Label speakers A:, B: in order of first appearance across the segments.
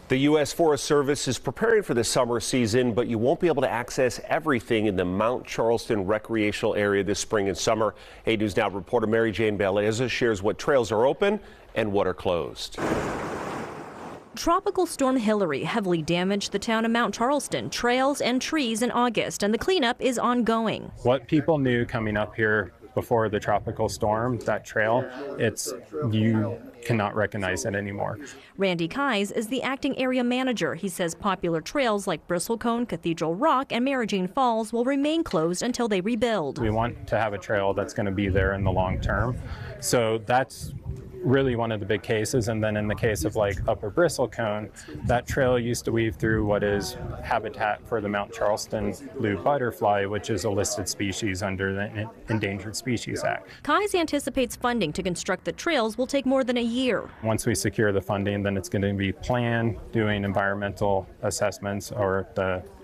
A: The U.S. Forest Service is preparing for the summer season, but you won't be able to access everything in the Mount Charleston Recreational area this spring and summer. 8 News Now reporter Mary Jane Beleza shares what trails are open and what are closed.
B: Tropical Storm Hillary heavily damaged the town of Mount Charleston, trails and trees in August, and the cleanup is ongoing.
C: What people knew coming up here before the tropical storm, that trail, you cannot recognize it anymore.
B: Randy Keyes is the acting area manager. He says popular trails like Bristlecone, Cathedral Rock, and Mary Jane Falls will remain closed until they rebuild.
C: We want to have a trail that's going to be there in the long term. So that's really one of the big cases. And then in the case of like Upper Bristlecone, that trail used to weave through what is habitat for the Mount Charleston blue butterfly, which is a listed species under the Endangered Species Act.
B: Keyes anticipates funding to construct the trails will take more than a year.
C: Once we secure the funding, then it's going to be planned, doing environmental assessments or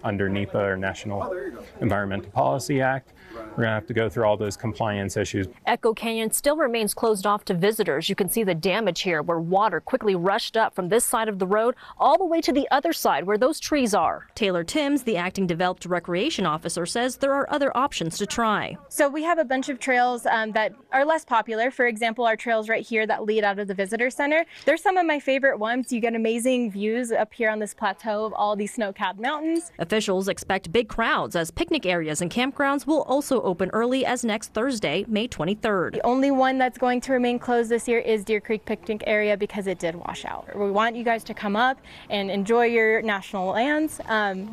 C: under NEPA or National Environmental Policy Act. We're going to have to go through all those compliance issues.
D: Echo Canyon still remains closed off to visitors. You can see the damage here where water quickly rushed up from this side of the road all the way to the other side where those trees are.
B: Taylor Timms, the acting developed recreation officer, says there are other options to try.
E: So we have a bunch of trails that are less popular. For example, our trails right here that lead out of the visitor center. They're some of my favorite ones. You get amazing views up here on this plateau of all these snow-capped mountains.
B: Officials expect big crowds as picnic areas and campgrounds will also open early as next Thursday, May 23rd.
E: The only one that's going to remain closed this year is Deer Creek Picnic Area because it did wash out. We want you guys to come up and enjoy your national lands.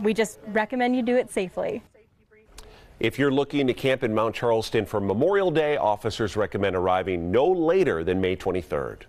E: We just recommend you do it safely.
A: If you're looking to camp in Mount Charleston for Memorial Day, officers recommend arriving no later than May 23rd.